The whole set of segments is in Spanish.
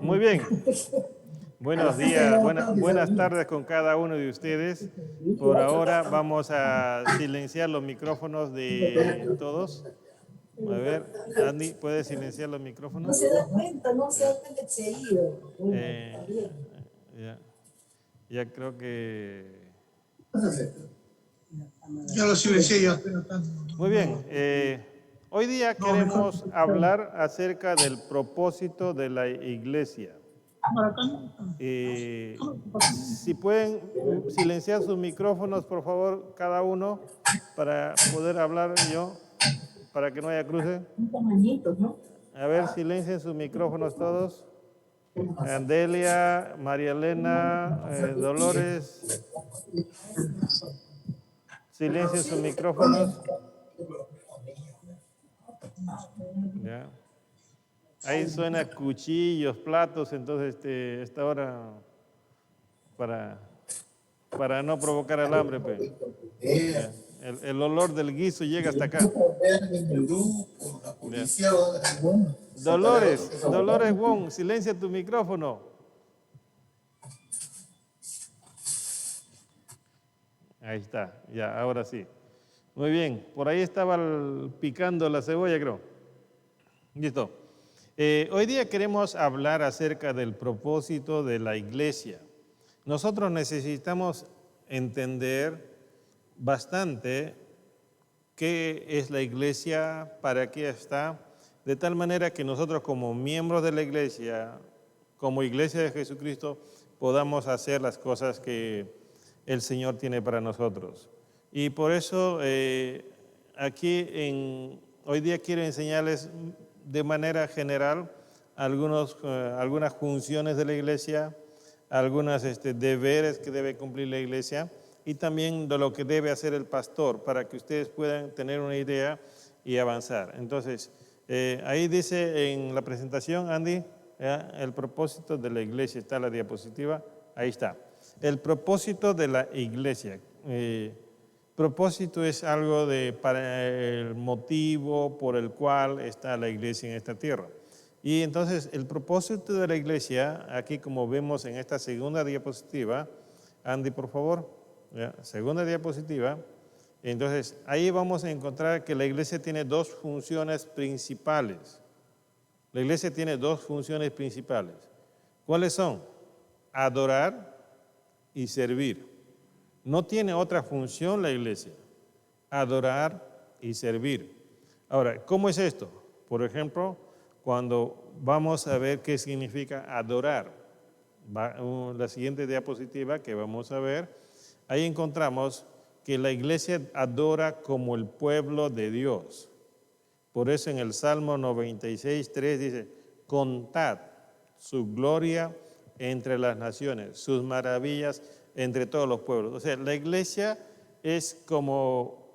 Muy bien. Buenos días, buenas tardes con cada uno de ustedes. Por ahora vamos a silenciar los micrófonos de todos. A ver, Andy, ¿puedes silenciar los micrófonos? No se da cuenta, no se da cuenta que se ha ido. Ya creo que... Ya lo silencié yo. Muy bien. Hoy día queremos hablar acerca del propósito de la iglesia. Si pueden silenciar sus micrófonos, por favor, cada uno, para poder hablar yo, para que no haya cruce. A ver, silencien sus micrófonos todos. Andelia, María Elena, Dolores. Silencien sus micrófonos. Ya. Ahí suena cuchillos, platos, entonces esta hora para no provocar el hambre, pues. El olor del guiso llega hasta acá. Ya. Dolores Wong, silencia tu micrófono. Ahí está, ya, ahora sí. Muy bien, por ahí estaba picando la cebolla, creo. Listo. Hoy día queremos hablar acerca del propósito de la iglesia. Nosotros necesitamos entender bastante qué es la iglesia, para qué está, de tal manera que nosotros como miembros de la iglesia, como iglesia de Jesucristo, podamos hacer las cosas que el Señor tiene para nosotros. Y por eso hoy día quiero enseñarles de manera general algunas funciones de la iglesia, algunos deberes que debe cumplir la iglesia y también de lo que debe hacer el pastor para que ustedes puedan tener una idea y avanzar. Entonces, ahí dice en la presentación, Andy, el propósito de la iglesia, está la diapositiva, ahí está. El propósito de la iglesia. Propósito es algo para el motivo por el cual está la iglesia en esta tierra. Y entonces el propósito de la iglesia, aquí como vemos en esta segunda diapositiva, Andy, por favor, ¿ya? Segunda diapositiva. Entonces ahí vamos a encontrar que la iglesia tiene dos funciones principales. La iglesia tiene dos funciones principales. ¿Cuáles son? Adorar y servir. No tiene otra función la iglesia, adorar y servir. Ahora, ¿cómo es esto? Por ejemplo, cuando vamos a ver qué significa adorar, la siguiente diapositiva que vamos a ver, ahí encontramos que la iglesia adora como el pueblo de Dios. Por eso en el Salmo 96:3 dice, contad su gloria entre las naciones, sus maravillas entre todos los pueblos. O sea, la iglesia es como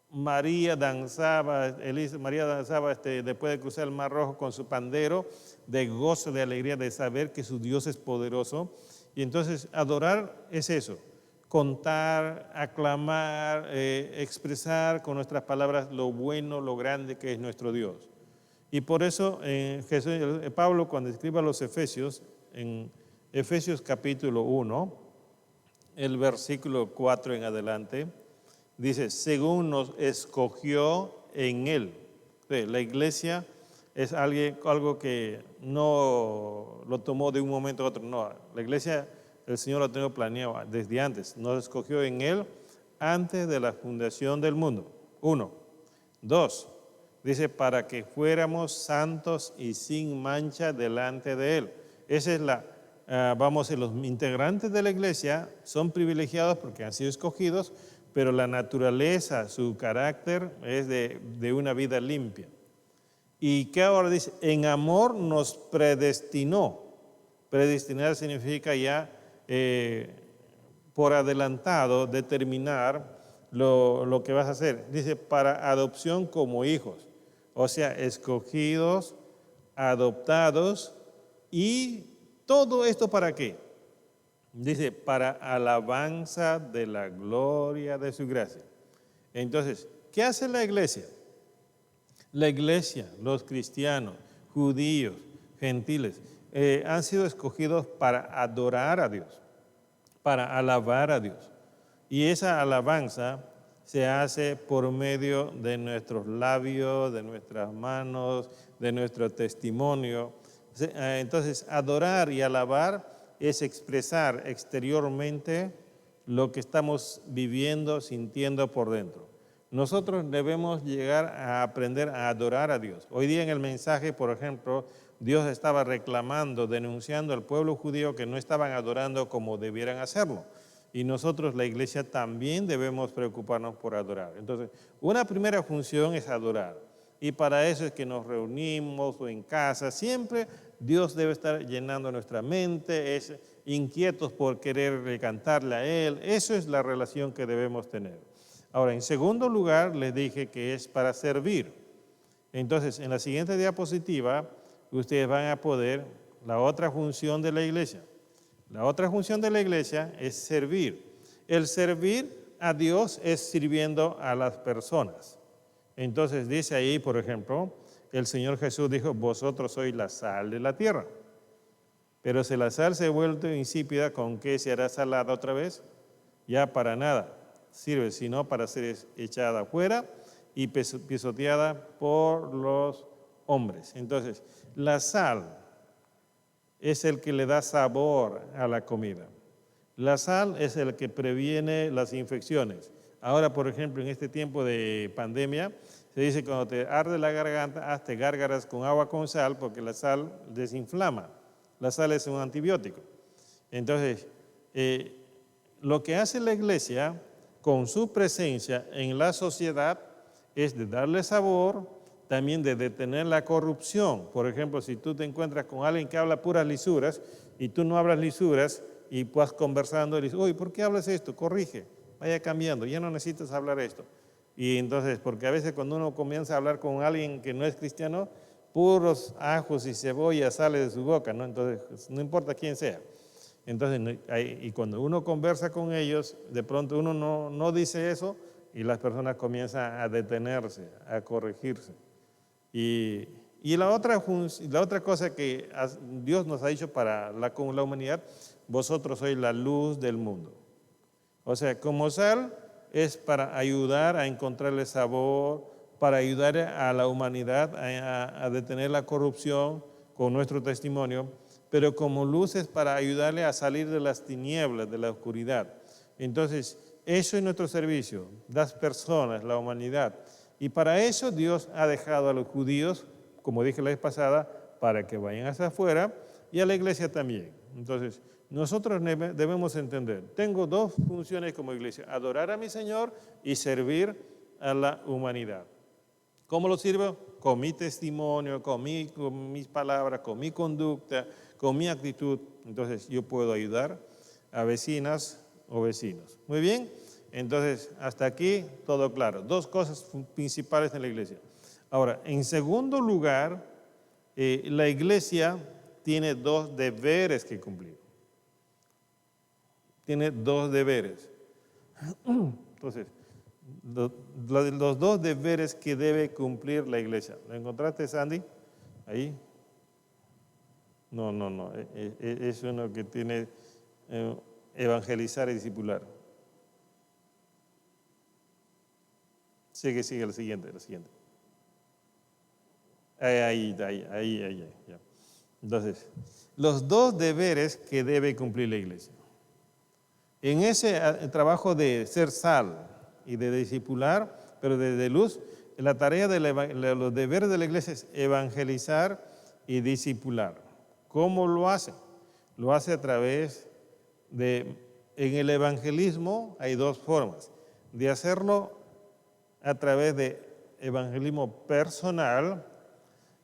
María danzaba después de cruzar el Mar Rojo con su pandero, de gozo, de alegría, de saber que su Dios es poderoso. Y entonces adorar es eso, contar, aclamar, expresar con nuestras palabras lo bueno, lo grande que es nuestro Dios. Y por eso Pablo, cuando escribe a los Efesios, en Efesios capítulo 1, el versículo 4 en adelante, dice, según nos escogió en Él. La iglesia es algo que no lo tomó de un momento a otro, no. La iglesia, el Señor lo tenía planeado desde antes. Nos escogió en Él antes de la fundación del mundo. 1. 2. Dice, para que fuéramos santos y sin mancha delante de Él. Esa es los integrantes de la iglesia son privilegiados porque han sido escogidos, pero la naturaleza, su carácter es de una vida limpia. ¿Y qué ahora dice? En amor nos predestinó. Predestinar significa ya por adelantado determinar lo que vas a hacer. Dice, para adopción como hijos. O sea, escogidos, adoptados y todo esto ¿para qué? Dice, para alabanza de la gloria de su gracia. Entonces, ¿qué hace la iglesia? La iglesia, los cristianos, judíos, gentiles, han sido escogidos para adorar a Dios, para alabar a Dios. Y esa alabanza se hace por medio de nuestros labios, de nuestras manos, de nuestro testimonio. Entonces, adorar y alabar es expresar exteriormente lo que estamos viviendo, sintiendo por dentro. Nosotros debemos llegar a aprender a adorar a Dios. Hoy día en el mensaje, por ejemplo, Dios estaba reclamando, denunciando al pueblo judío que no estaban adorando como debieran hacerlo. Y nosotros, la iglesia, también debemos preocuparnos por adorar. Entonces, una primera función es adorar. Y para eso es que nos reunimos o en casa. Siempre Dios debe estar llenando nuestra mente, es inquietos por querer cantarle a Él. Eso es la relación que debemos tener. Ahora, en segundo lugar, les dije que es para servir. Entonces, en la siguiente diapositiva, ustedes van a poder la otra función de la iglesia. La otra función de la iglesia es servir. El servir a Dios es sirviendo a las personas. Entonces dice ahí, por ejemplo, el Señor Jesús dijo, vosotros sois la sal de la tierra. Pero si la sal se vuelve insípida, ¿con qué se hará salada otra vez? Ya para nada sirve, sino para ser echada afuera y pisoteada por los hombres. Entonces, la sal es el que le da sabor a la comida. La sal es el que previene las infecciones. Ahora, por ejemplo, en este tiempo de pandemia, se dice que cuando te arde la garganta, hazte gárgaras con agua con sal, porque la sal desinflama. La sal es un antibiótico. Entonces, lo que hace la iglesia con su presencia en la sociedad es de darle sabor, también de detener la corrupción. Por ejemplo, si tú te encuentras con alguien que habla puras lisuras y tú no hablas lisuras y vas conversando y dices, uy, ¿por qué hablas esto? Corrige, vaya cambiando, ya no necesitas hablar esto. Y entonces, porque a veces cuando uno comienza a hablar con alguien que no es cristiano, puros ajos y cebolla sale de su boca, ¿no? Entonces, no importa quién sea. Entonces, y cuando uno conversa con ellos, de pronto uno no dice eso y las personas comienzan a detenerse, a corregirse. Y la otra cosa que Dios nos ha dicho con la humanidad, vosotros sois la luz del mundo. O sea, como sal es para ayudar a encontrarle sabor, para ayudar a la humanidad a detener la corrupción con nuestro testimonio, pero como luz es para ayudarle a salir de las tinieblas, de la oscuridad. Entonces, eso es nuestro servicio, las personas, la humanidad. Y para eso Dios ha dejado a los judíos, como dije la vez pasada, para que vayan hacia afuera y a la iglesia también. Entonces, nosotros debemos entender, tengo dos funciones como iglesia, adorar a mi Señor y servir a la humanidad. ¿Cómo lo sirvo? Con mi testimonio, con mis palabras, con mi conducta, con mi actitud. Entonces, yo puedo ayudar a vecinas o vecinos. Muy bien. Entonces, hasta aquí todo claro. Dos cosas principales en la iglesia. Ahora, en segundo lugar, la iglesia tiene dos deberes que cumplir. Tiene dos deberes. Entonces, los dos deberes que debe cumplir la iglesia. ¿Lo encontraste, Sandy? Ahí. No. Es uno que tiene evangelizar y discipular. Sigue, el siguiente. Ahí. Ya. Entonces, los dos deberes que debe cumplir la iglesia. En ese trabajo de ser sal y de discipular, pero de luz, la tarea de los deberes de la iglesia es evangelizar y discipular. ¿Cómo lo hace? Lo hace a través en el evangelismo hay dos formas, de hacerlo a través de evangelismo personal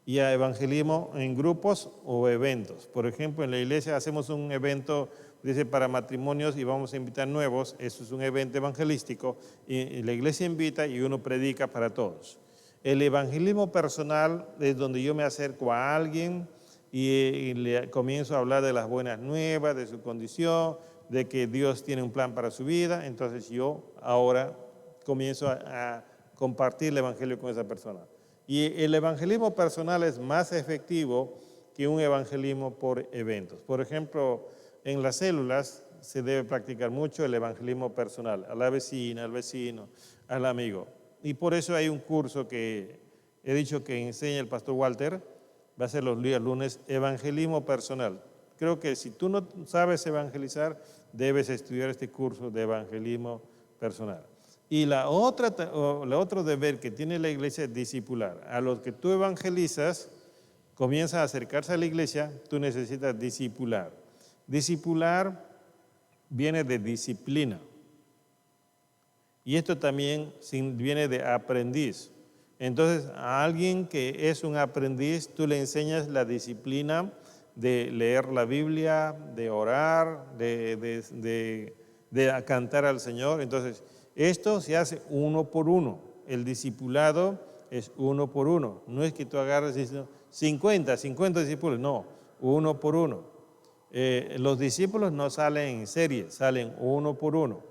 y a evangelismo en grupos o eventos. Por ejemplo, en la iglesia hacemos un evento, dice, para matrimonios y vamos a invitar nuevos. Eso es un evento evangelístico y la iglesia invita y uno predica para todos. El evangelismo personal es donde yo me acerco a alguien y le comienzo a hablar de las buenas nuevas, de su condición, de que Dios tiene un plan para su vida. Entonces yo ahora comienzo a compartir el evangelio con esa persona. Y el evangelismo personal es más efectivo que un evangelismo por eventos. Por ejemplo, en las células se debe practicar mucho el evangelismo personal, a la vecina, al vecino, al amigo. Y por eso hay un curso que he dicho que enseña el pastor Walter, va a ser los días lunes, evangelismo personal. Creo que si tú no sabes evangelizar, debes estudiar este curso de evangelismo personal. Y otro deber que tiene la iglesia es discipular. A los que tú evangelizas, comienzan a acercarse a la iglesia, tú necesitas discipular. Discipular viene de disciplina. Y esto también viene de aprendiz. Entonces, a alguien que es un aprendiz, tú le enseñas la disciplina de leer la Biblia, de orar, de cantar al Señor. Entonces, esto se hace uno por uno. El discipulado es uno por uno. No es que tú agarres y dices 50 discípulos, no, uno por uno. Los discípulos no salen en serie, salen uno por uno,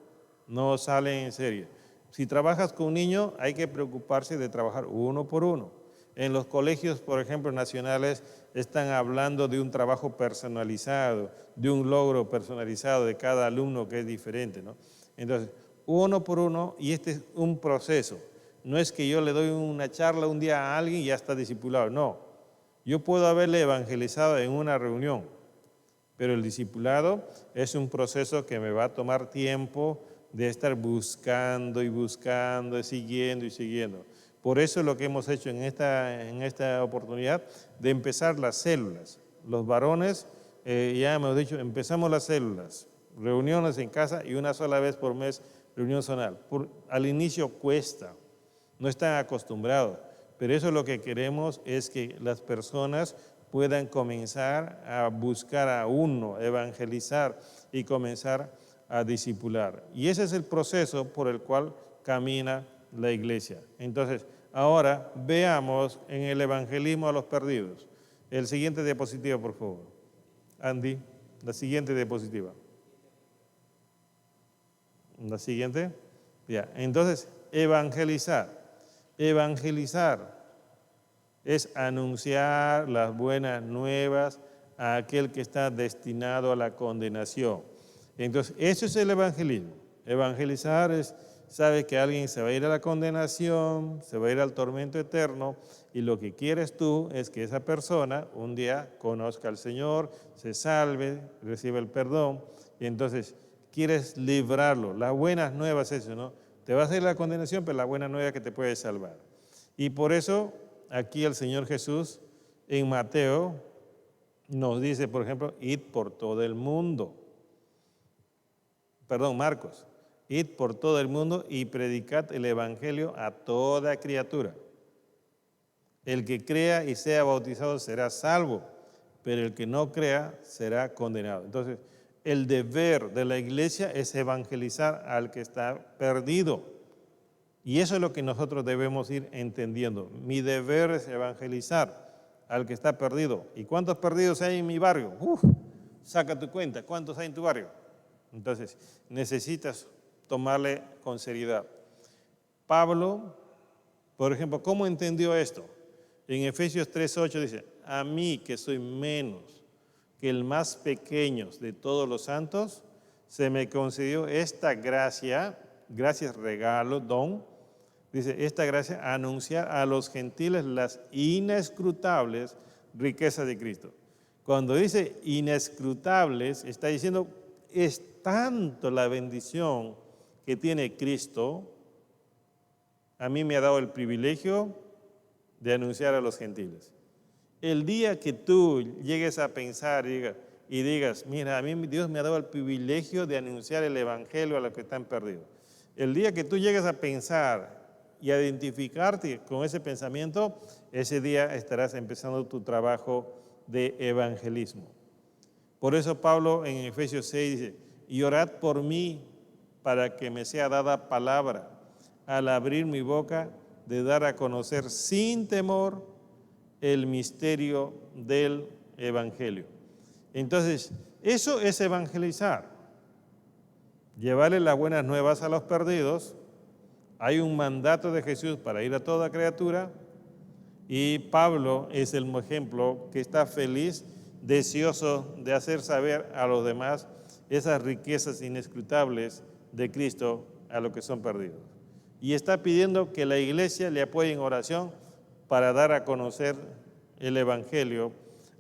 no salen en serie. Si trabajas con un niño, hay que preocuparse de trabajar uno por uno. En los colegios, por ejemplo, nacionales, están hablando de un trabajo personalizado, de un logro personalizado de cada alumno que es diferente, ¿no? Entonces, uno por uno, y este es un proceso. No es que yo le doy una charla un día a alguien y ya está discipulado, no. Yo puedo haberle evangelizado en una reunión, pero el discipulado es un proceso que me va a tomar tiempo de estar buscando y buscando, siguiendo y siguiendo. Por eso es lo que hemos hecho en esta oportunidad de empezar las células. Los varones, ya hemos dicho, empezamos las células, reuniones en casa y una sola vez por mes reunión zonal. Al inicio cuesta, no están acostumbrados, pero eso es lo que queremos, es que las personas puedan comenzar a buscar a uno, evangelizar y comenzar a discipular. Y ese es el proceso por el cual camina la iglesia. Entonces, ahora veamos en el evangelismo a los perdidos. El siguiente diapositiva, por favor. Andy, la siguiente diapositiva. La siguiente. Ya, entonces, evangelizar. Evangelizar es anunciar las buenas nuevas a aquel que está destinado a la condenación. Entonces, eso es el evangelismo. Evangelizar es, sabe que alguien se va a ir a la condenación, se va a ir al tormento eterno, y lo que quieres tú es que esa persona un día conozca al Señor, se salve, reciba el perdón, y entonces quieres librarlo. Las buenas nuevas es eso, ¿no? Te vas a ir a la condenación, pero la buena nueva es que te puede salvar. Y por eso aquí el Señor Jesús en Mateo nos dice, por ejemplo, id por todo el mundo. Marcos, id por todo el mundo y predicad el evangelio a toda criatura. El que crea y sea bautizado será salvo, pero el que no crea será condenado. Entonces, el deber de la iglesia es evangelizar al que está perdido. Y eso es lo que nosotros debemos ir entendiendo. Mi deber es evangelizar al que está perdido. ¿Y cuántos perdidos hay en mi barrio? Saca tu cuenta, ¿cuántos hay en tu barrio? Entonces, necesitas tomarle con seriedad. Pablo, por ejemplo, ¿cómo entendió esto? En Efesios 3:8 dice, a mí que soy menos que el más pequeño de todos los santos, se me concedió esta gracia, gracias, regalo, don, dice, esta gracia, anunciar a los gentiles las inescrutables riquezas de Cristo. Cuando dice inescrutables, está diciendo, es tanto la bendición que tiene Cristo, a mí me ha dado el privilegio de anunciar a los gentiles. El día que tú llegues a pensar y digas, mira, a mí Dios me ha dado el privilegio de anunciar el evangelio a los que están perdidos. El día que tú llegues a pensar y a identificarte con ese pensamiento, ese día estarás empezando tu trabajo de evangelismo. Por eso Pablo en Efesios 6 dice, y orad por mí para que me sea dada palabra al abrir mi boca de dar a conocer sin temor el misterio del evangelio. Entonces, eso es evangelizar. Llevarle las buenas nuevas a los perdidos. Hay un mandato de Jesús para ir a toda criatura. Y Pablo es el ejemplo que está feliz, deseoso de hacer saber a los demás esas riquezas inescrutables de Cristo a los que son perdidos. Y está pidiendo que la iglesia le apoye en oración para dar a conocer el Evangelio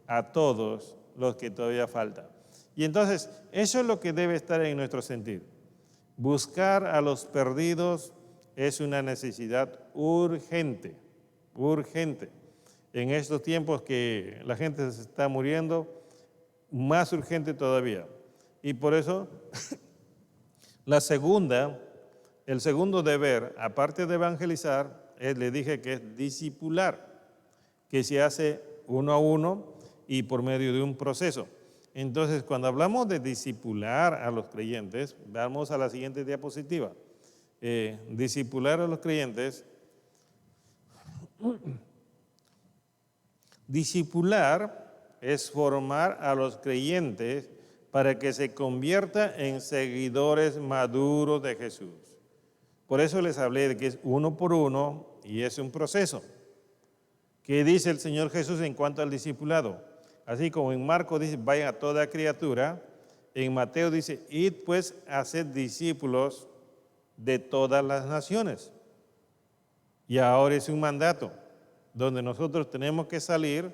a todos los que todavía faltan. Y entonces, eso es lo que debe estar en nuestro sentir. Buscar a los perdidos es una necesidad urgente, urgente. En estos tiempos que la gente se está muriendo, más urgente todavía. Y por eso, el segundo deber, aparte de evangelizar, le dije que es discipular, que se hace uno a uno y por medio de un proceso. Entonces, cuando hablamos de discipular a los creyentes, vamos a la siguiente diapositiva. Discipular a los creyentes. Discipular es formar a los creyentes para que se conviertan en seguidores maduros de Jesús. Por eso les hablé de que es uno por uno y es un proceso. ¿Qué dice el Señor Jesús en cuanto al discipulado? Así como en Marcos dice, vayan a toda criatura, en Mateo dice, id pues a ser discípulos de todas las naciones. Y ahora es un mandato donde nosotros tenemos que salir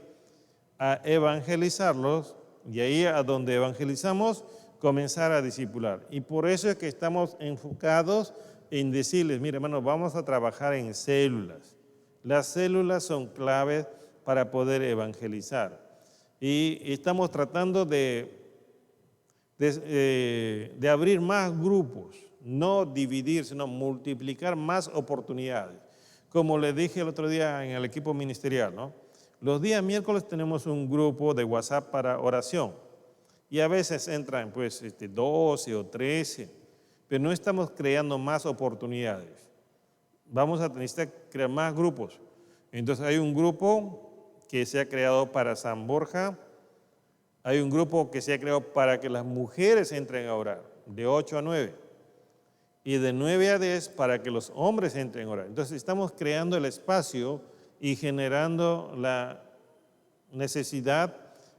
a evangelizarlos y ahí a donde evangelizamos comenzar a discipular. Y por eso es que estamos enfocados en decirles, mire hermanos, vamos a trabajar en células. Las células son claves para poder evangelizar. Y estamos tratando de abrir más grupos, no dividir, sino multiplicar más oportunidades. Como les dije el otro día en el equipo ministerial, ¿no? Los días miércoles tenemos un grupo de WhatsApp para oración y a veces entran pues 12 o 13, pero no estamos creando más oportunidades. Vamos a necesitar crear más grupos. Entonces hay un grupo que se ha creado para San Borja, hay un grupo que se ha creado para que las mujeres entren a orar, de 8 a 9, y de 9 a 10 para que los hombres entren a orar. Entonces estamos creando el espacio y generando la necesidad,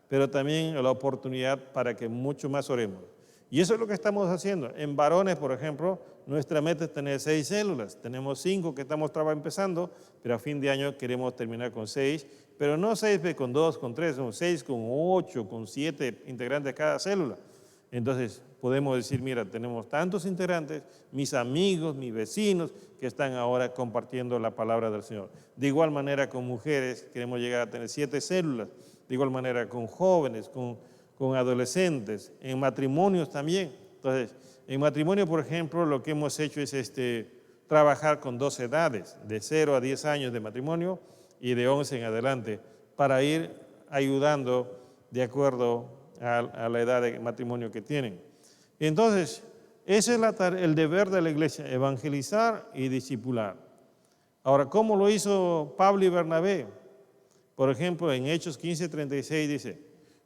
pero también la oportunidad para que mucho más oremos. Y eso es lo que estamos haciendo. En varones, por ejemplo, nuestra meta es tener 6 células. Tenemos 5 que estamos empezando, pero a fin de año queremos terminar con 6, pero no 6 con 2, con 3, son 6 con 8, con 7 integrantes de cada célula. Entonces podemos decir, mira, tenemos tantos integrantes, mis amigos, mis vecinos, que están ahora compartiendo la palabra del Señor. De igual manera con mujeres, queremos llegar a tener 7 células. De igual manera con jóvenes, con adolescentes, en matrimonios también. Entonces, en matrimonio, por ejemplo, lo que hemos hecho es trabajar con 2 edades, de 0 a 10 años de matrimonio y de 11 en adelante, para ir ayudando de acuerdo a la edad de matrimonio que tienen. Entonces, ese es el deber de la iglesia, evangelizar y discipular. Ahora, ¿cómo lo hizo Pablo y Bernabé? Por ejemplo, en Hechos 15:36 dice,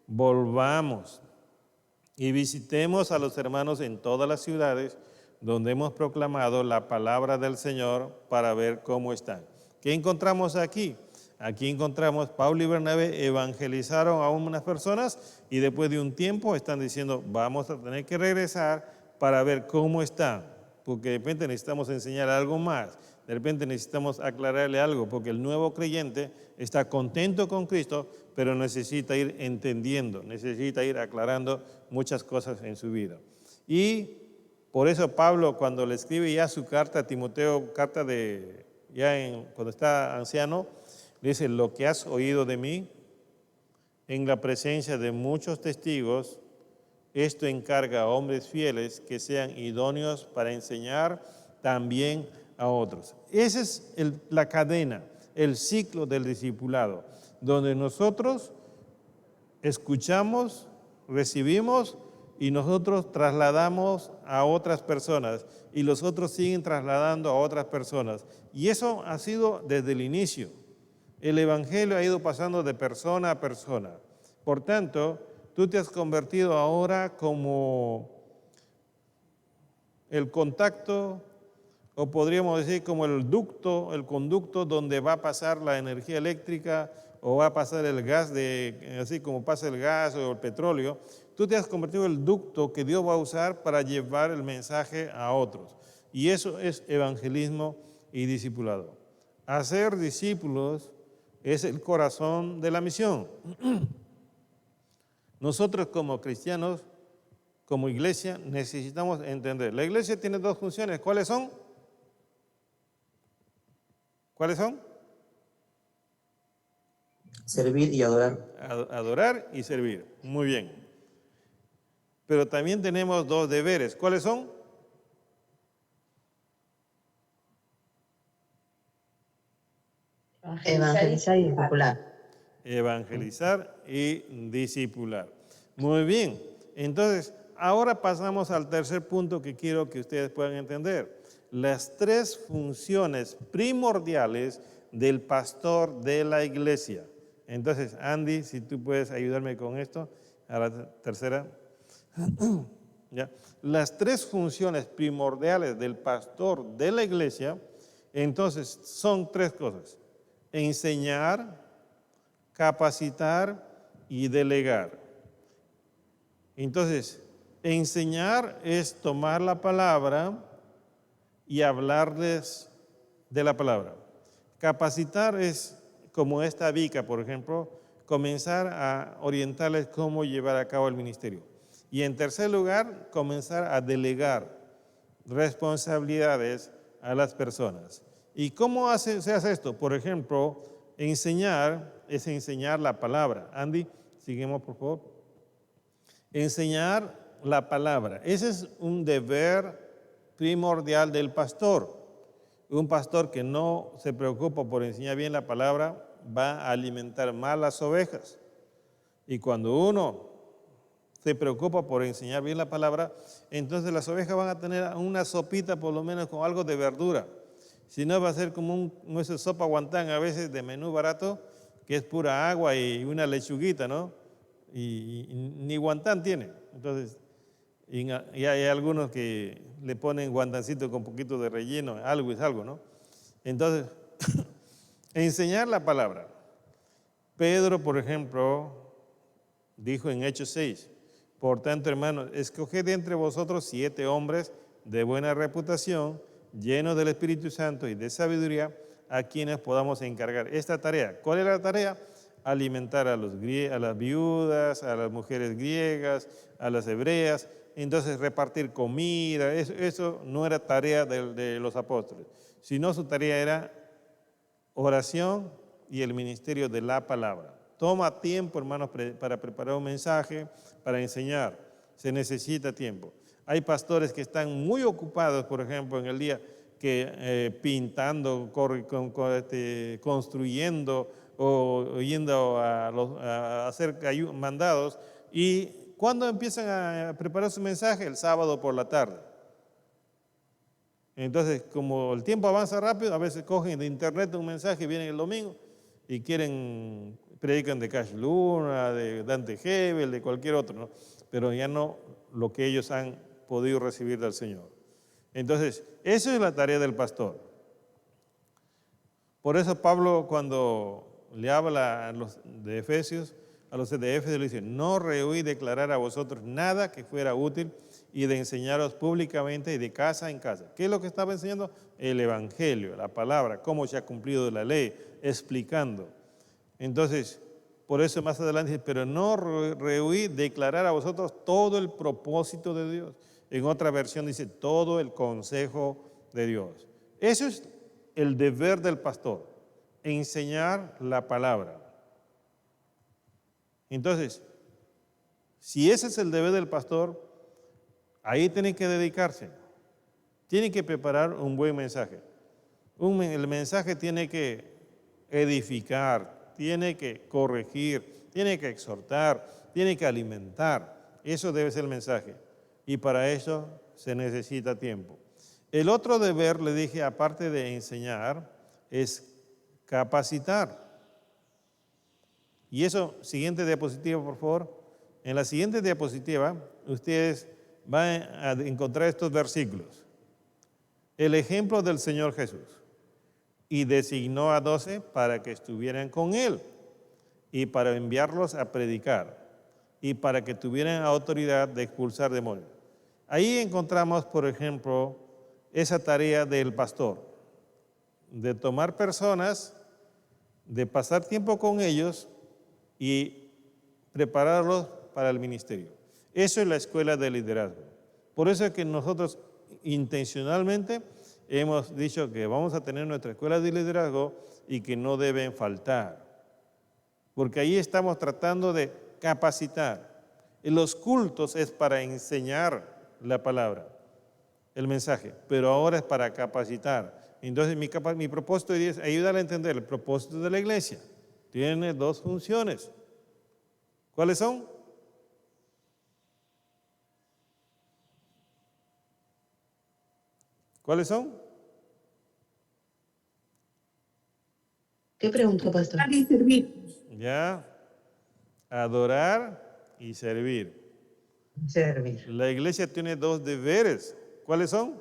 volvamos y visitemos a los hermanos en todas las ciudades donde hemos proclamado la palabra del Señor para ver cómo están. ¿Qué encontramos aquí? Aquí encontramos Pablo y Bernabé evangelizaron a unas personas y después de un tiempo están diciendo, vamos a tener que regresar para ver cómo están, porque de repente necesitamos enseñar algo más, de repente necesitamos aclararle algo, porque el nuevo creyente está contento con Cristo, pero necesita ir entendiendo, necesita ir aclarando muchas cosas en su vida. Y por eso Pablo, cuando le escribe ya su carta a Timoteo, cuando está anciano, dice, lo que has oído de mí en la presencia de muchos testigos, esto encarga a hombres fieles que sean idóneos para enseñar también a otros. Esa es la cadena, el ciclo del discipulado, donde nosotros escuchamos, recibimos y nosotros trasladamos a otras personas y los otros siguen trasladando a otras personas. Y eso ha sido desde el inicio. El Evangelio ha ido pasando de persona a persona. Por tanto, tú te has convertido ahora como el contacto o podríamos decir como el ducto, el conducto donde va a pasar la energía eléctrica o va a pasar el gas, así como pasa el gas o el petróleo. Tú te has convertido en el ducto que Dios va a usar para llevar el mensaje a otros. Y eso es evangelismo y discipulado. Hacer discípulos es el corazón de la misión. Nosotros como cristianos, como iglesia, necesitamos entender. La iglesia tiene dos funciones. ¿Cuáles son? ¿Cuáles son? Servir y adorar. Adorar y servir. Muy bien. Pero también tenemos dos deberes. ¿Cuáles son? Evangelizar y discipular. Evangelizar y discipular. Muy bien. Entonces, ahora pasamos al tercer punto que quiero que ustedes puedan entender. Las tres funciones primordiales del pastor de la iglesia. Entonces, Andy, si tú puedes ayudarme con esto, a la tercera. ¿Ya? Las tres funciones primordiales del pastor de la iglesia, entonces, son tres cosas. Enseñar, capacitar y delegar. Entonces, enseñar es tomar la palabra y hablarles de la palabra. Capacitar es, como esta Vika, por ejemplo, comenzar a orientarles cómo llevar a cabo el ministerio. Y en tercer lugar, comenzar a delegar responsabilidades a las personas. ¿Y cómo se hace esto? Por ejemplo, enseñar es enseñar la palabra. Andy, seguimos por favor. Enseñar la palabra. Ese es un deber primordial del pastor. Un pastor que no se preocupa por enseñar bien la palabra va a alimentar mal las ovejas. Y cuando uno se preocupa por enseñar bien la palabra, entonces las ovejas van a tener una sopita por lo menos con algo de verdura. Si no, va a ser como esa sopa guantán a veces de menú barato, que es pura agua y una lechuguita, ¿no? Y ni guantán tiene. Entonces, y hay algunos que le ponen guantancito con un poquito de relleno, algo es algo, ¿no? Entonces, enseñar la palabra. Pedro, por ejemplo, dijo en Hechos 6, por tanto, hermanos, escoged entre vosotros 7 hombres de buena reputación, llenos del Espíritu Santo y de sabiduría, a quienes podamos encargar esta tarea. ¿Cuál era la tarea? Alimentar a las viudas, a las mujeres griegas, a las hebreas. Entonces, repartir comida, eso no era tarea de los apóstoles, sino su tarea era oración y el ministerio de la palabra. Toma tiempo, hermanos, para preparar un mensaje, para enseñar. Se necesita tiempo. Hay pastores que están muy ocupados, por ejemplo, en el día que pintando, construyendo o yendo a hacer mandados. ¿Y cuándo empiezan a preparar su mensaje? El sábado por la tarde. Entonces, como el tiempo avanza rápido, a veces cogen de internet un mensaje, vienen el domingo y predican de Cash Luna, de Dante Hebel, de cualquier otro, ¿no? Pero ya no lo que ellos han podido recibir del Señor. Entonces, eso es la tarea del pastor. Por eso Pablo, cuando le habla a los de Efesios, le dice, no rehuí declarar a vosotros nada que fuera útil y de enseñaros públicamente y de casa en casa. ¿Qué es lo que estaba enseñando? El Evangelio, la palabra, cómo se ha cumplido la ley, explicando. Entonces, por eso más adelante dice, pero no rehuí declarar a vosotros todo el propósito de Dios. En otra versión dice, todo el consejo de Dios. Eso es el deber del pastor, enseñar la palabra. Entonces, si ese es el deber del pastor, ahí tiene que dedicarse. Tiene que preparar un buen mensaje. El mensaje tiene que edificar, tiene que corregir, tiene que exhortar, tiene que alimentar. Eso debe ser el mensaje. Y para eso se necesita tiempo. El otro deber, le dije, aparte de enseñar, es capacitar. Y eso, siguiente diapositiva, por favor. En la siguiente diapositiva, ustedes van a encontrar estos versículos. el ejemplo del Señor Jesús y designó a 12 para que estuvieran con Él y para enviarlos a predicar y para que tuvieran autoridad de expulsar demonios. Ahí encontramos, por ejemplo, esa tarea del pastor, de tomar personas, de pasar tiempo con ellos y prepararlos para el ministerio. Eso es la escuela de liderazgo. Por eso es que nosotros intencionalmente hemos dicho que vamos a tener nuestra escuela de liderazgo y que no deben faltar. Porque ahí estamos tratando de capacitar. En los cultos es para enseñar la palabra, el mensaje, pero ahora es para capacitar. Entonces mi propósito es ayudar a entender el propósito de la iglesia. Tiene dos funciones. ¿Cuáles son? ¿Cuáles son? ¿Qué preguntó, pastor? Y servir. Ya, adorar y servir. Servir. La iglesia tiene dos deberes. ¿Cuáles son?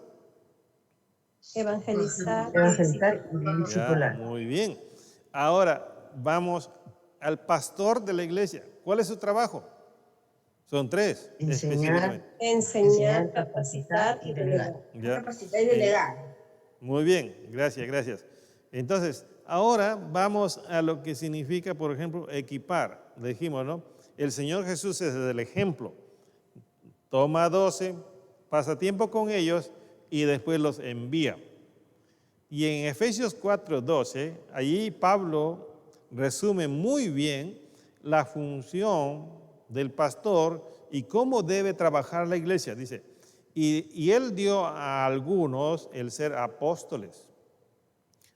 Evangelizar. Evangelizar y Ya, discipular. muy bien. Ahora vamos al pastor de la iglesia. ¿Cuál es su trabajo? Son tres, Enseñar, específicamente. Enseñar, capacitar y delegar. Ya. Capacitar y delegar. Muy bien, gracias, gracias. Entonces, ahora vamos a lo que significa, por ejemplo, equipar. Dijimos, ¿no? El Señor Jesús es el ejemplo. Toma a 12, pasa tiempo con ellos y después los envía. Y en Efesios 4:12, allí Pablo resume muy bien la función del pastor y cómo debe trabajar la iglesia. Dice, y él dio a algunos el ser apóstoles,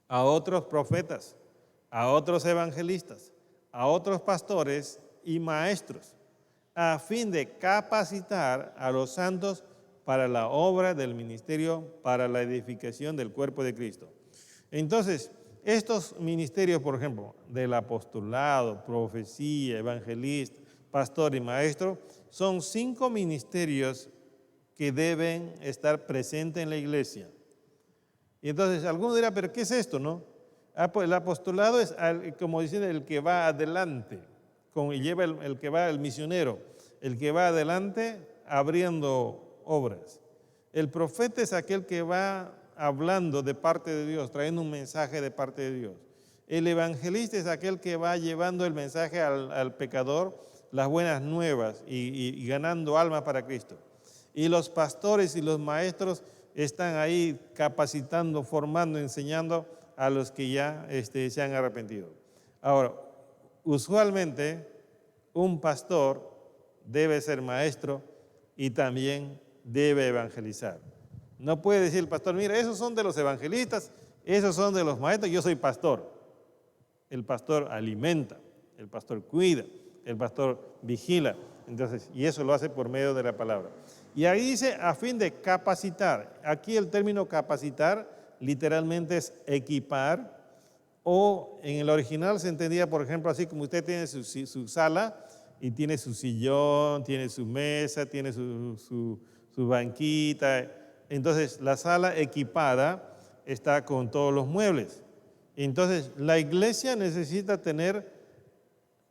a otros profetas, a otros evangelistas, a otros pastores y maestros, a fin de capacitar a los santos para la obra del ministerio, para la edificación del cuerpo de Cristo. Entonces, estos ministerios, por ejemplo, del apostolado, profecía, evangelista, pastor y maestro, son 5 ministerios que deben estar presentes en la iglesia. Y entonces, alguno dirá, ¿pero qué es esto, no? Pues el apostolado es, como dicen, el que va adelante, lleva el que va, el misionero, el que va adelante abriendo obras. El profeta es aquel que va hablando de parte de Dios, trayendo un mensaje de parte de Dios. El evangelista es aquel que va llevando el mensaje al pecador, las buenas nuevas y ganando almas para Cristo. Y los pastores y los maestros están ahí capacitando, formando, enseñando a los que ya se han arrepentido. Ahora, usualmente un pastor debe ser maestro y también debe evangelizar. No puede decir el pastor, mira, esos son de los evangelistas, esos son de los maestros, yo soy pastor. El pastor alimenta, el pastor cuida, el pastor vigila. Entonces, y eso lo hace por medio de la palabra. Y ahí dice, a fin de capacitar. Aquí el término capacitar literalmente es equipar, o en el original se entendía, por ejemplo, así como usted tiene su sala y tiene su sillón, tiene su mesa, tiene su banquita. Entonces, la sala equipada está con todos los muebles. Entonces, la iglesia necesita tener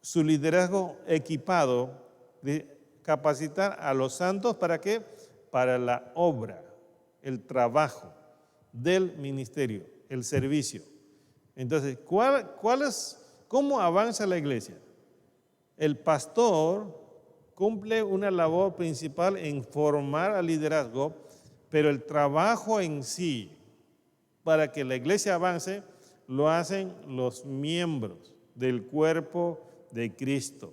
su liderazgo equipado, de capacitar a los santos, ¿para qué? Para la obra, el trabajo del ministerio, el servicio. Entonces, ¿cómo avanza la iglesia? El pastor cumple una labor principal en formar al liderazgo, pero el trabajo en sí, para que la iglesia avance, lo hacen los miembros del cuerpo de Cristo.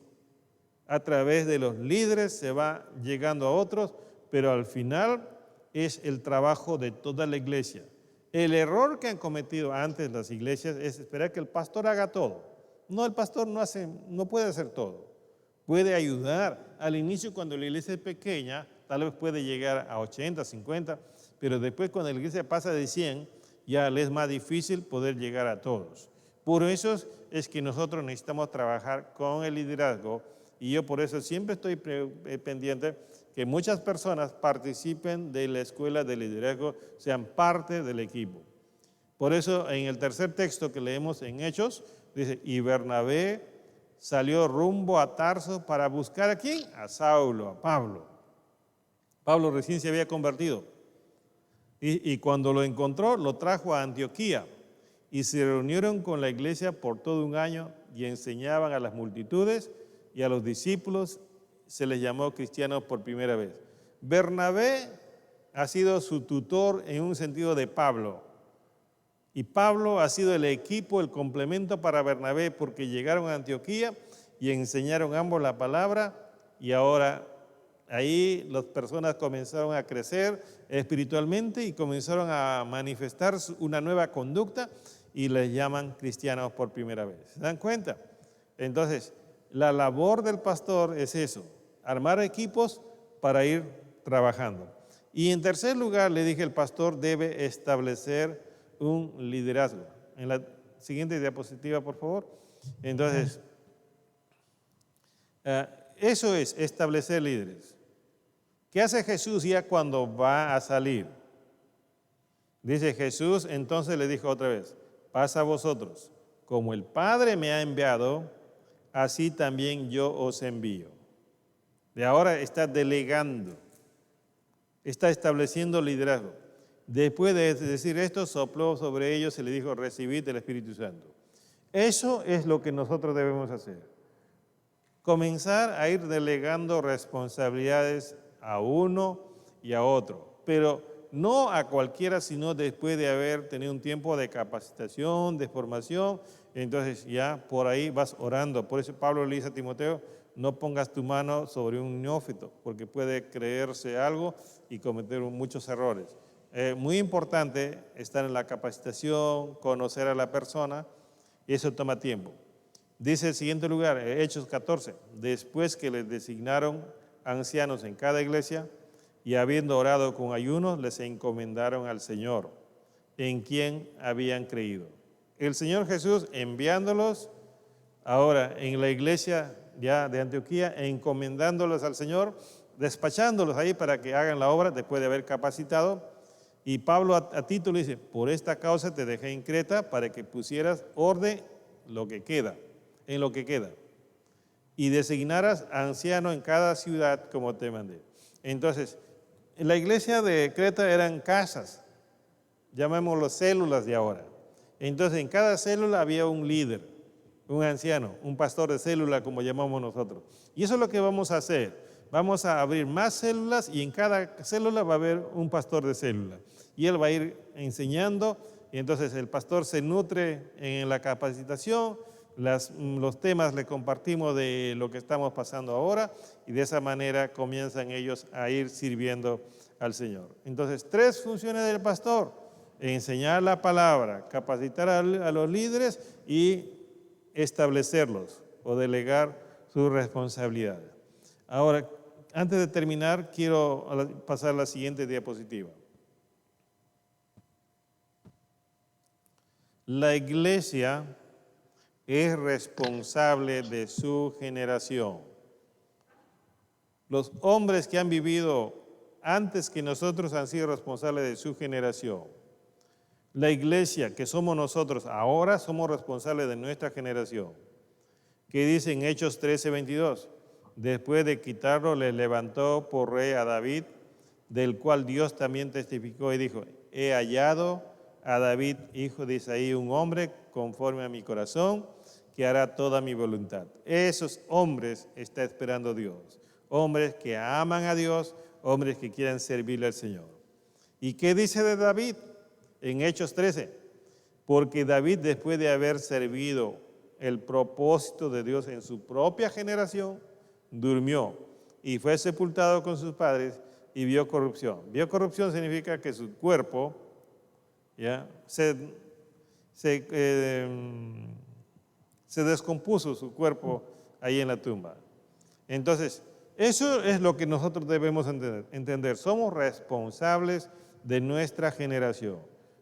A través de los líderes se va llegando a otros, pero al final es el trabajo de toda la iglesia. El error que han cometido antes las iglesias es esperar que el pastor haga todo. No, el pastor no puede hacer todo. Puede ayudar. Al inicio, cuando la iglesia es pequeña, tal vez puede llegar a 80, 50, pero después cuando la iglesia pasa de 100, ya le es más difícil poder llegar a todos. Por eso es que nosotros necesitamos trabajar con el liderazgo Y yo por eso siempre estoy pendiente que muchas personas participen de la escuela de liderazgo, sean parte del equipo. Por eso en el tercer texto que leemos en Hechos, dice, y Bernabé salió rumbo a Tarso para buscar ¿a quién? A Saulo, a Pablo. Pablo recién se había convertido. Y cuando lo encontró, lo trajo a Antioquía. Y se reunieron con la iglesia por todo un año y enseñaban a las multitudes y a los discípulos se les llamó cristianos por primera vez. Bernabé ha sido su tutor en un sentido de Pablo. Y Pablo ha sido el equipo, el complemento para Bernabé porque llegaron a Antioquía y enseñaron ambos la palabra y ahora ahí las personas comenzaron a crecer espiritualmente y comenzaron a manifestar una nueva conducta y les llaman cristianos por primera vez. ¿Se dan cuenta? Entonces, la labor del pastor es eso, armar equipos para ir trabajando. Y en tercer lugar, le dije, el pastor debe establecer un liderazgo. En la siguiente diapositiva, por favor. Entonces, eso es establecer líderes. ¿Qué hace Jesús ya cuando va a salir? Dice Jesús, entonces le dijo otra vez, pasa a vosotros, como el Padre me ha enviado, así también yo os envío. De ahora está delegando, está estableciendo liderazgo. Después de decir esto, sopló sobre ellos y le dijo, recibid el Espíritu Santo. Eso es lo que nosotros debemos hacer. Comenzar a ir delegando responsabilidades a uno y a otro, pero no a cualquiera, sino después de haber tenido un tiempo de capacitación, de formación. Entonces ya por ahí vas orando. Por eso Pablo le dice a Timoteo, no pongas tu mano sobre un neófito, porque puede creerse algo y cometer muchos errores. Muy importante estar en la capacitación, conocer a la persona, y eso toma tiempo. Dice el siguiente lugar, Hechos 14, después que les designaron ancianos en cada iglesia y habiendo orado con ayunos, les encomendaron al Señor, en quien habían creído. El Señor Jesús enviándolos ahora en la iglesia ya de Antioquía, encomendándolos al Señor, despachándolos ahí para que hagan la obra después de haber capacitado. Y Pablo a Tito le dice, por esta causa te dejé en Creta para que pusieras orden en lo que queda. Y designaras anciano en cada ciudad como te mandé. Entonces, en la iglesia de Creta eran casas, llamémoslo células de ahora. Entonces, en cada célula había un líder, un anciano, un pastor de célula, como llamamos nosotros. Y eso es lo que vamos a hacer. Vamos a abrir más células y en cada célula va a haber un pastor de célula. Y él va a ir enseñando y entonces el pastor se nutre en la capacitación, los temas le compartimos de lo que estamos pasando ahora y de esa manera comienzan ellos a ir sirviendo al Señor. Entonces, 3 funciones del pastor: enseñar la palabra, capacitar a los líderes y establecerlos o delegar sus responsabilidades. Ahora, antes de terminar, quiero pasar a la siguiente diapositiva. La iglesia es responsable de su generación. Los hombres que han vivido antes que nosotros han sido responsables de su generación. La iglesia, que somos nosotros, ahora somos responsables de nuestra generación. ¿Qué dice en Hechos 13:22? Después de quitarlo, le levantó por rey a David, del cual Dios también testificó y dijo, he hallado a David, hijo de Isaí, un hombre conforme a mi corazón, que hará toda mi voluntad. Esos hombres está esperando Dios. Hombres que aman a Dios, hombres que quieran servirle al Señor. ¿Y qué dice de David? En Hechos 13, porque David, después de haber servido el propósito de Dios en su propia generación, durmió y fue sepultado con sus padres y vio corrupción. Vio corrupción significa que su cuerpo ya se descompuso, su cuerpo ahí en la tumba. Entonces, eso es lo que nosotros debemos entender. Somos responsables de nuestra generación.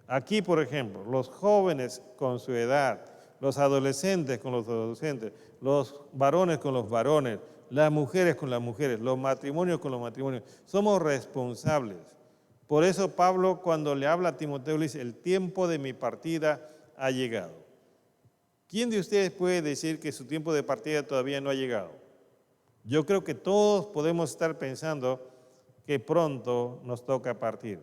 Aquí, por ejemplo, los jóvenes con su edad, los adolescentes con los adolescentes, los varones con los varones, las mujeres con las mujeres, los matrimonios con los matrimonios. Somos responsables. Por eso Pablo, cuando le habla a Timoteo, le dice, el tiempo de mi partida ha llegado. ¿Quién de ustedes puede decir que su tiempo de partida todavía no ha llegado? Yo creo que todos podemos estar pensando que pronto nos toca partir.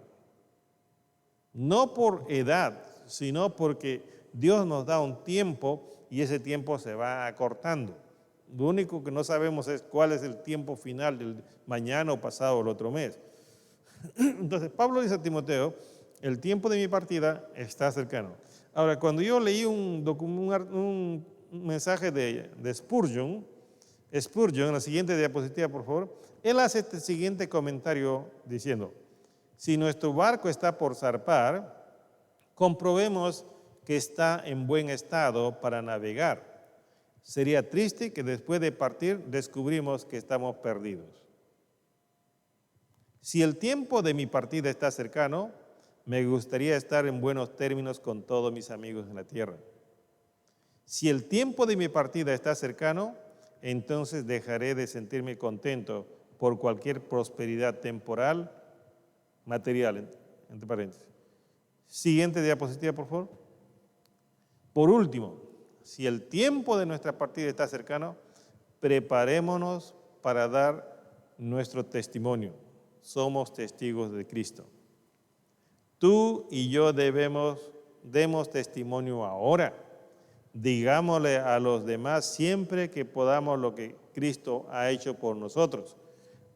No por edad, sino porque Dios nos da un tiempo y ese tiempo se va acortando. Lo único que no sabemos es cuál es el tiempo final del mañana o pasado o el otro mes. Entonces, Pablo dice a Timoteo, el tiempo de mi partida está cercano. Ahora, cuando yo leí un mensaje de Spurgeon, en la siguiente diapositiva, por favor, él hace este siguiente comentario diciendo, si nuestro barco está por zarpar, comprobemos que está en buen estado para navegar. Sería triste que después de partir descubrimos que estamos perdidos. Si el tiempo de mi partida está cercano, me gustaría estar en buenos términos con todos mis amigos en la tierra. Si el tiempo de mi partida está cercano, entonces dejaré de sentirme contento por cualquier prosperidad temporal, material, entre paréntesis. Siguiente diapositiva, por favor. Por último, si el tiempo de nuestra partida está cercano, preparémonos para dar nuestro testimonio. Somos testigos de Cristo. Tú y yo demos testimonio ahora. Digámosle a los demás siempre que podamos lo que Cristo ha hecho por nosotros.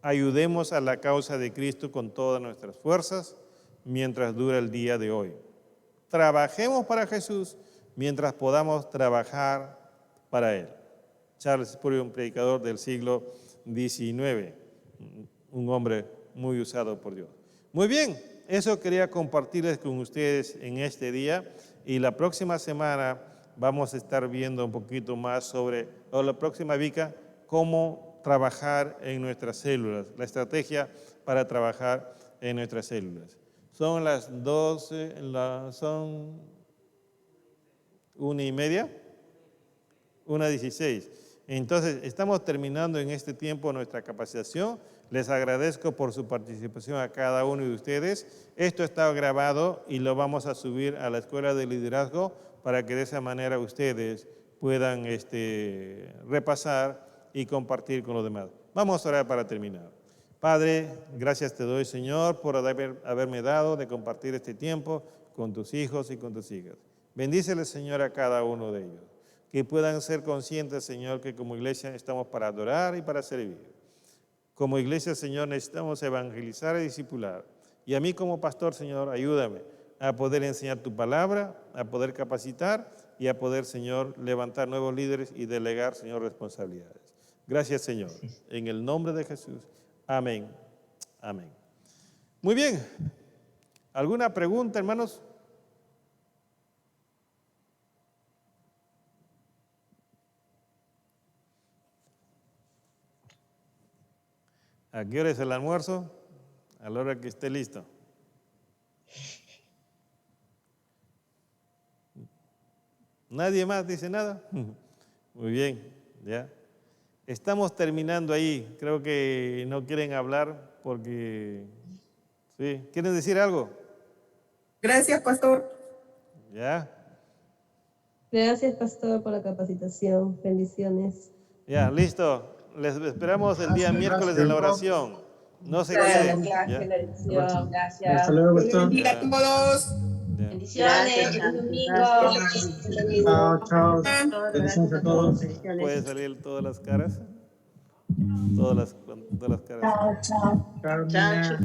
Ayudemos a la causa de Cristo con todas nuestras fuerzas mientras dura el día de hoy. Trabajemos para Jesús mientras podamos trabajar para Él. Charles Spurgeon, un predicador del siglo XIX, un hombre muy usado por Dios. Muy bien, eso quería compartirles con ustedes en este día y la próxima semana vamos a estar viendo un poquito más sobre, o la próxima Vica, cómo trabajar en nuestras células, la estrategia para trabajar en nuestras células. Son las 12, son 1:30, 1:16. Entonces, estamos terminando en este tiempo nuestra capacitación. Les agradezco por su participación a cada uno de ustedes. Esto está grabado y lo vamos a subir a la Escuela de Liderazgo para que de esa manera ustedes puedan repasar y compartir con los demás. Vamos a orar para terminar. Padre, gracias te doy, Señor, por haberme dado de compartir este tiempo con tus hijos y con tus hijas. Bendícele, Señor, a cada uno de ellos. Que puedan ser conscientes, Señor, que como iglesia estamos para adorar y para servir. Como iglesia, Señor, necesitamos evangelizar y discipular. Y a mí como pastor, Señor, ayúdame a poder enseñar tu palabra, a poder capacitar y a poder, Señor, levantar nuevos líderes y delegar, Señor, responsabilidades. Gracias, Señor. En el nombre de Jesús. Amén. Amén. Muy bien. ¿Alguna pregunta, hermanos? ¿A qué hora es el almuerzo? A la hora que esté listo. ¿Nadie más dice nada? Muy bien, ya. Estamos terminando ahí. Creo que no quieren hablar porque... ¿Sí? ¿Quieren decir algo? Gracias, pastor. ¿Ya? Gracias, pastor, por la capacitación. Bendiciones. Ya, listo. Les esperamos el día miércoles en la oración. No se queden. Gracias. ¿Ya? Gracias. Hasta luego, Dios pastor. bendiga a todos. Ya. Bendiciones. Feliz domingo. Chao, chao. Bendiciones a todos. ¿Puede salir todas las caras? Todas las caras. Chao, Nina.